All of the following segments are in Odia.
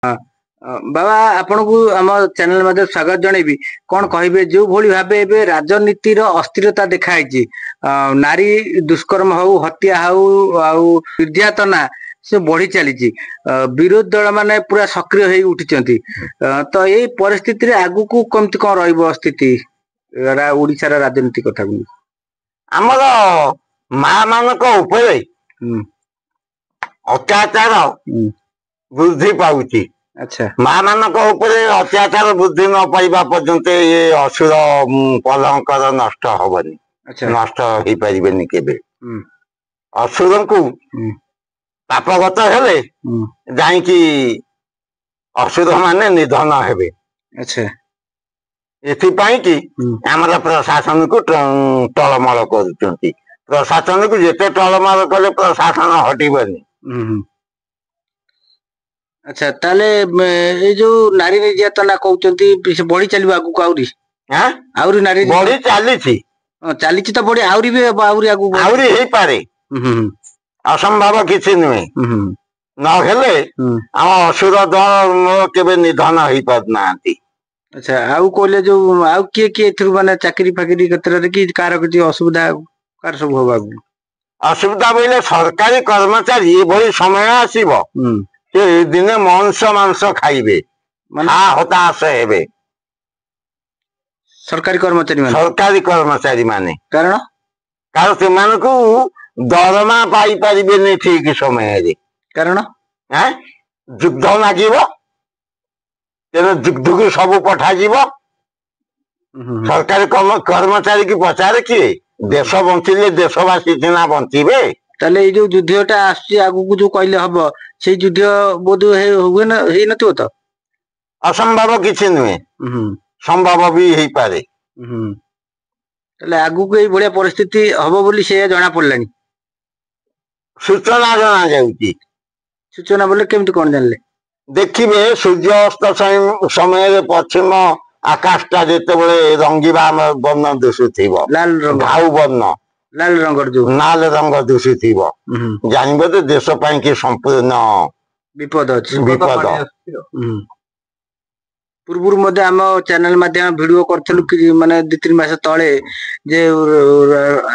बाबा आपन को आम चैनल मध्य स्वागत जनइबी कौन कहे जो भली भाव ए राजनीतिर अस्थिरता देखाई नारी दुष्कर्म हऊ हत्या हऊ निर्यातना से बढ़ी चली विरोधी दल माने पूरा सक्रिय हो उठी तो यही परिस्थिति आगु को कमती कौन रस्थिति ओडिशार राजनीति कथा आमर माँ मान अत्याचार वृद्धि पाउची। अच्छा माँ मान अत्याचार वृद्धि न पाइबा पर्यंत ये असुर पलंकर नष्ट हबनी। अच्छा नष्ट हो पारे केबे असुर को पापगत हेले जाइकी असुर माने निधन हेबे। अच्छा एथिपाई कि आमर प्रशासन को टलमल कर प्रशासन को जिते टलमल कले प्रशासन हटबनी। अच्छा ताले ए जो नारी निर्यातना कहते बढ़ी चलो आगु आउरी आउरी नारी बढ़ी चली चली तो बढ़ी आउरी भी आउरी आगु आउरी हो पारे असंभव किसी नुहे नहेले आम असुर दल केबे निधन हो पारना। अच्छा आउ कहले जो आउ किए किए माने चाकरी फाकरी क्षेत्र कि कार किसी असुविधा कार सब होगा असुविधा बोले सरकारी कर्मचारी ये समय आसीबो से दिने मांस मांस खाइबे हा हताश हेबे सरकारी कर्मचारी माने कारण कारण से मान को दरमा पाई परिबे ठीक समय रे कारण युद्ध लागिबो तेना युद्ध को सब पठा जीवो सरकारी कर्मचारी की पचारे किए देश बंचिले देशवासी सिना बंचिबे ताले जो युद्धटा आसी आगु को जो कहले हबो से युद्ध बोध हुए न हे नथिबो तो असंभव किछि नुहे संभव भी हे पारे। ताले आगु को ए बढिया परिस्थिति हबो बोली से जाना पड़लानी सूचना जाना जाउची। सूचना बोले केमति कोन जानले देखिए सूर्यास्त समय पश्चिम आकाशटा जिते बड़े रंगीबा वर्ण दिशुथिबो लाल रंग घाउ वर्ण लाल रंग जो लाल रंग दिशुथिबो जानबे तो देश पई कि संपूर्ण विपद अछि विपद। पूर्व मध्य आम चैनल माध्यम वीडियो करथलु कि माने 2-3 मास तळे जे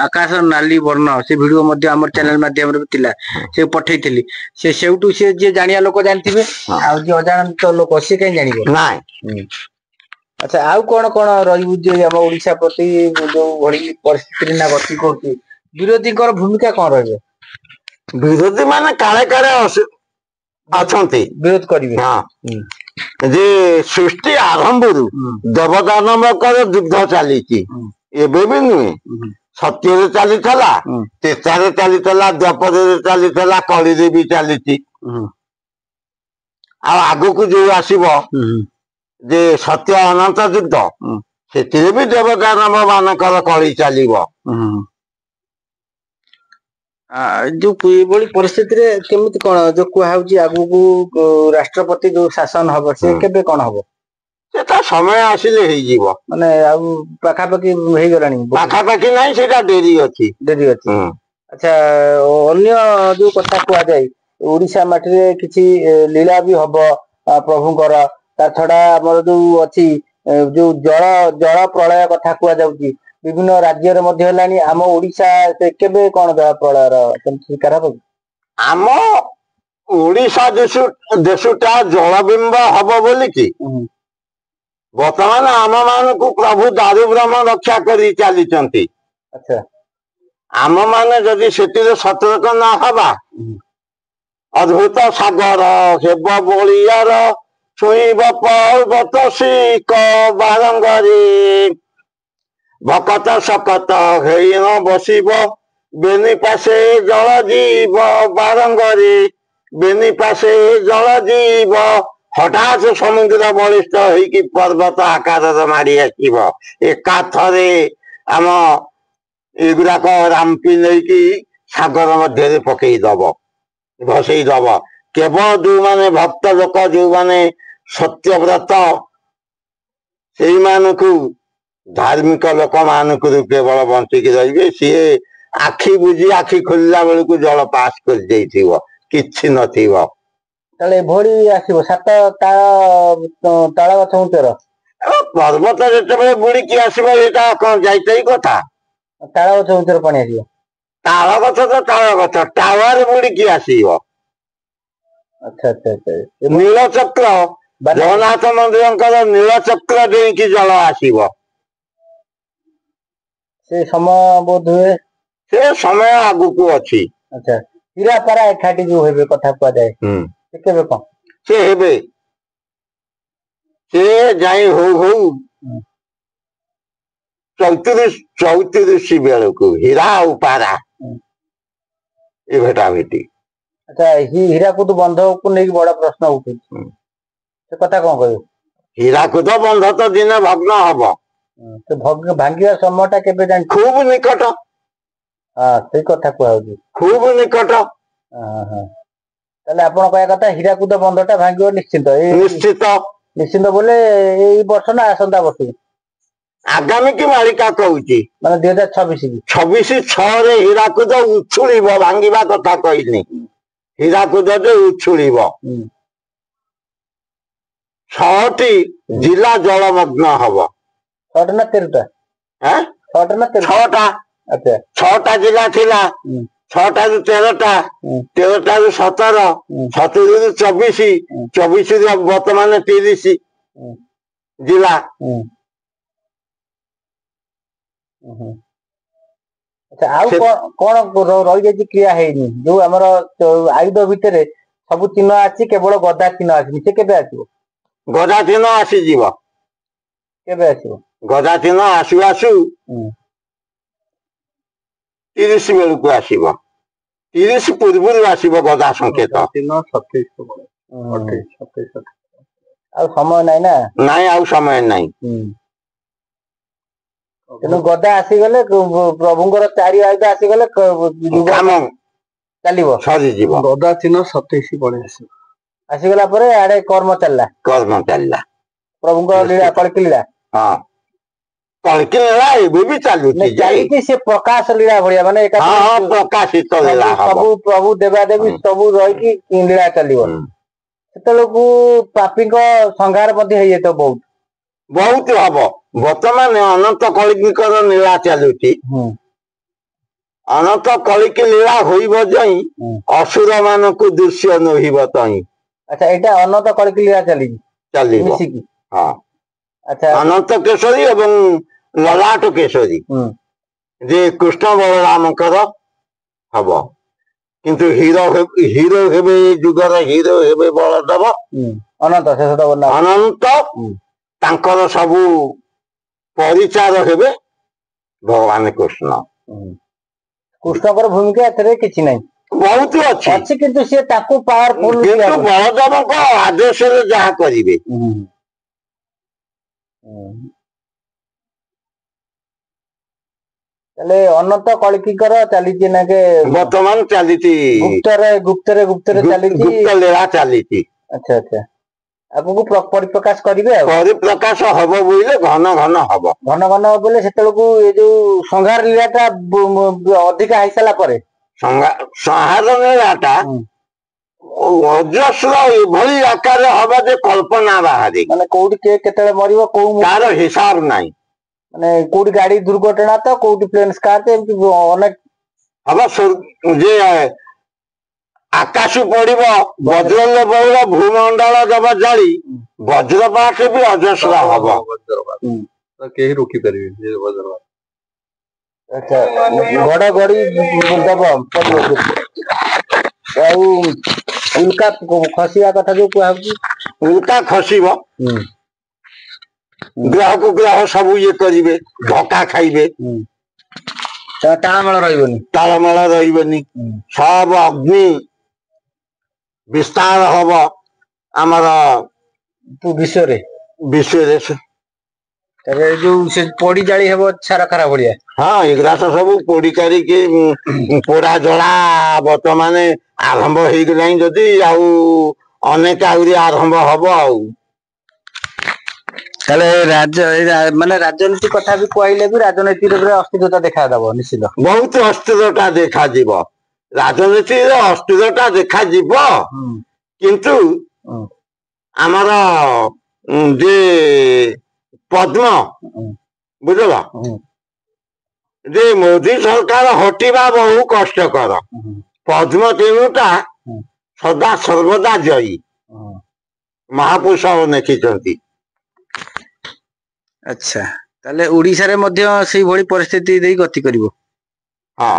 आकाश नाली वर्ण से वीडियो मध्य आम चैनल माध्यम रे थिला से पठैथिली से सेउटू से जे जानिया लोक जानथिबे आ जे अजानत लोक से कहीं जानिबो नाय। अच्छा आउ कोन कोन रहिबु जे हम ओडिसा प्रति जो भली परिस्थिति ना गति करती विरोधी कर भूमिका कोन रहबे विरोधी माने काळे काळे अछंती विरोध करिवे। हां जे सृष्टि आरंभ रु देवदानव कर युद्ध चली एबे भी नुहे सत्य चली तेचारे चली द्वापर चली कली भी चली आगु को जो आसीबो जे सत्य अनंत युद्ध से भी देवदानव मानकर कली चलीबो। जो बड़ी परिस्थिति रे केमिति कोन जो कुहाउची आगु को राष्ट्रपति जो शासन हबो से केबे कोन हबो सेटा समय आसिले हे जीवो माने आउ पाखा पाखी हे गरानी पाखा पाखी नाही सेटा डेरी अछि अच्छा अन्य जो कथा कुआ जाय ओडिसा माटी रे किछि लीला भी हबो प्रभुकर ता छडा हमर जो अछि जो जल प्रलय कथा कुआ जाउची विभिन्न राज्य रे मध्य हलानी आम ओडिसा से केबे कोन जल प्रलय रो शिकार हबो आम ओडिसा देशटा जलबिंब हबो बोली कि वर्तमान आम मान को प्रभु दारू ब्रह्म रक्षा करी चली। अच्छा आम माने जदि सेतिरे सतर्क न हबा अद्भुत सागर हेब बलियार छुईब पर्वत शिक बारंगरी भकत सकत हेई न बसिब बेनी पासे जल जीव बारंगरी बेनी पासे जल जीव हठात समुद्र बलिष्ठ होइकी पर्वत आकार मारी आसब एकाथरे आम एगुड़ाक रामपी नहीं सागर मध्य पकईदब भसईदब केवल जो माने भक्त लोक जो माने सत्यव्रत से धार्मिक लोक मान केवल बंचिकी रे सी आखि बुझी आखि खोलला बेलू जल पास कर किछि नथिबो ତାହେଲେ ଏଭଳି ଆସିବ ସାତ ତାଳ ଗଛ ଉଞ୍ଚର ପର୍ବତ ଯେତେବେଳେ ବୁଡିକି ଆସିବ ଏଇଟା କଣ ଯାଇତାଇ କଥା। ତାଳ ଗଛ ଉଞ୍ଚର ପାଣି ଆସିବ। ତାଳ ଗଛ ତ ତାଳ ଗଛ ଟାୱାର ବୁଡିକି ଆସିବ। ଆଚ୍ଛା ଆଚ୍ଛା ଆଚ୍ଛା। ନୀଳଚକ୍ର ଜଗନ୍ନାଥ ମନ୍ଦିରଙ୍କର ନୀଳଚକ୍ର ଦେଇକି ଜଳ ଆସିବ। ସେ ସମୟ ବୋଧ ହୁଏ ସେ ସମୟ ଆଗକୁ ଅଛି। ଆଚ୍ଛା ହୀରାପାରା ଏକାଠି ଯୋଉ ହେବେ କଥା କୁହାଯାଏ ସେ କେବେ କଣ? ସେ ହେବେ ସେ ଯାଇ ହଉ ହଉ 34 ବେଳକୁ ହୀରା ଆଉ ପାରା ଏ ଭେଟା ଭେଟି। ଆଚ୍ଛା ହୀରାକୁଦ ବନ୍ଧକୁ ନେଇକି ବଡ ପ୍ରଶ୍ନ ଉଠୁଛି ସେ କଥା କଣ କହିବ? ହୀରାକୁଦ ବନ୍ଧ ତ ଦିନେ ଭଗ୍ନ ହବ। ସେ ଭାଙ୍ଗିବା ସମୟ ଟା କେବେ ଜାଣି? ଖୁବ ନିକଟ। ହଁ ସେଇ କଥା କୁହାହଉଛି ଖୁବ ନିକଟ। ତାହେଲେ ଆପଣ କହିବା କଥା ହୀରାକୁଦ ବନ୍ଧ ଟା ଭାଙ୍ଗିବ ନିଶ୍ଚିନ୍ତ। ନିଶ୍ଚିତ ନିଶ୍ଚିନ୍ତ ବୋଲେ ଏଇ ବର୍ଷ ନା ଆସନ୍ତା ବର୍ଷ? ଆଗାମୀ କି ମାଳିକା କହୁଛି ମାନେ 2026 26/6 ହୀରାକୁଦ ଉଛୁଳିବ। ଭାଙ୍ଗିବା କଥା କହିନି। ହୀରାକୁଦ ଯେ ଉଛୁଳିବ। 6ଟି ଜିଲ୍ଲା ଜଳମଗ୍ନ ହବ। 6ଟା ନା 13ଟା? 6ଟା ନା 13ଟା? 6ଟା। ଆଚ୍ଛା 6ଟା ଜିଲ୍ଲା ଥିଲା। 6ଟାରୁ 13ଟା, 13ଟାରୁ 17, 17ରୁ 24, 24ରୁ ବର୍ତ୍ତମାନ 30 ଜିଲ୍ଲା। ଆଚ୍ଛା ଆଉ କଣ ରହିଯାଇଛି କ୍ରିୟା ହେଇନି ଯୋଉ ଆମର ଆୟୁଧ ଭିତରେ ସବୁ ଚିହ୍ନ ଅଛି କେବଳ ଗଦା ଚିହ୍ନ ଆସିନି ସେ କେବେ ଆସିବ? ଗଦା ଚିହ୍ନ ଆସିଯିବ। କେବେ ଆସିବ? ଗଦା ଚିହ୍ନ ଆସୁ ଆସୁ 30 ବେଳକୁ ଆସିବ। 30 ପୂର୍ବରୁ ଆସିବ ଗଦା ସଂକେତ। 27 ଆଉ ସମୟ ନାଇଁ ନା? ନାଇଁ ଆଉ ସମୟ ନାହିଁ। ତେଣୁ ଗଦା ଆସିଗଲେ ପ୍ରଭୁଙ୍କର 4 ଆୟୁଧ ଆସିଗଲେ କାମ ଚାଲିବ ସରିଯିବ। ଗଦା ଚିହ୍ନ 27 ପଳେଇ ଆସିବ। ଆସିଗଲା ପରେ ଆଡେ କର୍ମ ଚାଲିଲା। ପ୍ରଭୁଙ୍କ ଲୀଳା କଳକି ଲୀଳା। ହଁ କଳକି ଲୀଳା ଏବେ ବି ଚାଲୁଛି। ଚାଲିଛି ସେ ପ୍ରକାଶ ଲୀଳା ଭଳିଆ ମାନେ ପ୍ରକାଶିତ ଲୀଳା ସବୁ ପ୍ରଭୁ ଦେବାଦେବୀ ସବୁ ରହିକି ଲୀଳା ଚାଲିବ। ସେତେବେଳକୁ ପାପୀଙ୍କ ସଂହାର ମଧ୍ୟ ହେଇଯାଇଥିବ ବହୁତ। ବହୁତ ହବ। ବର୍ତ୍ତମାନ ଅନନ୍ତ କଳିଙ୍କର ଲୀଳା ଚାଲୁଛି। ଅନନ୍ତ କଳିକି ଲୀଳା ହୋଇବ ଯାଇ ଅସୁର ମାନଙ୍କୁ ଦୃଶ୍ୟ ନୋହିବ ତହିଁ। ଆଚ୍ଛା ଏଇଟା ଅନନ୍ତ କଳିକି ଲୀଳା ଚାଲିବ ମିଶିକି। ହଁ ଆଚ୍ଛା ଅନନ୍ତ କେଶରୀ ଏବଂ ଲଲାଟ କେଶରୀ ଯେ କୃଷ୍ଣ ବଳରାମଙ୍କର ହବ। କିନ୍ତୁ ହିରୋ ହେବେ ଏଇ ଯୁଗର ହିରୋ ହେବେ ବଳଦେବ। ଅନନ୍ତ ତାଙ୍କର ସବୁ ପରିଚାର ହେବେ ଭଗବାନ କୃଷ୍ଣ। କୃଷ୍ଣଙ୍କର ଭୂମିକା ଏଥିରେ କିଛି ନାହିଁ। ବହୁତ ଅଛି କିନ୍ତୁ ସିଏ ତାକୁ ପାୱାରଫୁଲ କିନ୍ତୁ ବଳଦେବଙ୍କ ଆଦେଶରେ ଯାହା କରିବେ। ତାହେଲେ ଅନନ୍ତ କଳକିଙ୍କର ଚାଲିଛି ନା କେ ବର୍ତ୍ତମାନ ଚାଲିଛି ଗୁପ୍ତରେ ଚାଲିଛି। ଗୁପ୍ତ ଲୀଳା ଚାଲିଛି। ଆଚ୍ଛା ଆଚ୍ଛା ଆଗକୁ ପରିପ୍ରକାଶ କରିବେ ଆଉ। ପରିପ୍ରକାଶ ହବ ବୋଇଲେ ଘନ ଘନ ହବ। ଘନ ଘନ ହବ ବୋଇଲେ ସେତେବେଳକୁ ଏ ଯୋଉ ସଂହାର ଲୀଳା ଟା ଅଧିକା ହେଇସାରିଲା ପରେ ସଂହାର ଲୀଳା ଟା ଅଜସ୍ର ଏଭଳି ଆକାରରେ ହବ ଯେ କଳ୍ପନା ବାହାରେ। ମାନେ କୋଉଠି କିଏ କେତେବେଳେ ମରିବ ତାର ହିସାବ ନାହିଁ। ମାନେ କୋଉଠି ଗାଡି ଦୁର୍ଘଟଣା ତ କୋଉଠି ପ୍ଲେନ ସ୍କାର୍ଟ ଏମିତି ଅନେକ ହବ ଯେ ଆକାଶ ପଡିବ ବଜ୍ର ବହୁଳ ଭୂମଣ୍ଡଳ ଦେବ ଜାଳି ବଜ୍ରପାତ ବି ଅଜସ୍ର ହବ। କେହି ରୋକି ପାରିବେନି ବଜ୍ରପାତ। ଆଚ୍ଛା ଘଡଘଡି ଦବ ଆଉ ଉଲ୍କା ଖସିବା କଥା ଯୋଉ କୁହାହଉଛି ଉଲ୍କା ଖସିବ। ଗ୍ରହକୁ ଗ୍ରହ ସବୁ ଇଏ କରିବେ ଧକ୍କା ଖାଇବେ। ତାଳମେଳ ରହିବନି। ସବୁ ଅଗ୍ନି ବିସ୍ତାର ହବ ଆମର ବିଶ୍ୱରେ। ତାପରେ ଯୋଉ ସେ ପୋଡି ଜାଳି ହବ ଛାରଖାର ଭଳିଆ। ହଁ ଏଗୁଡା ତ ସବୁ ପୋଡି କାରିକି ପୋଡା ଜଳା ବର୍ତ୍ତମାନ ଆରମ୍ଭ ହେଇଗଲାଣି ଯଦି ଆଉ ଅନେକ ଆହୁରି ଆରମ୍ଭ ହବ ଆଉ। ତାହେଲେ ମାନେ ରାଜନୀତି କଥା ବି କହିଲେ ବି ରାଜନୀତିରେ ଅସ୍ଥିରତା ଦେଖାଦବ ନିଶ୍ଚିତ। ବହୁତ ଅସ୍ଥିରତା ଦେଖାଯିବ। ରାଜନୀତିରେ ଅସ୍ଥିରତା ଦେଖାଯିବ କିନ୍ତୁ ଆମର ଯେ ପଦ୍ମ ବୁଝିଲ ଯେ ମୋଦି ସରକାର ହଟିବା ବହୁ କଷ୍ଟକର ପଦ୍ମ ତିନୋଟା ସଦା ସର୍ବଦା ଜୟୀ ମହାପୁରୁଷ ଲେଖିଛନ୍ତି। ଆଚ୍ଛା, ତାହେଲେ ଓଡିଶାରେ ମଧ୍ୟ ସେଇଭଳି ପରିସ୍ଥିତି ଦେଇ ଗତି କରିବ। ହଁ।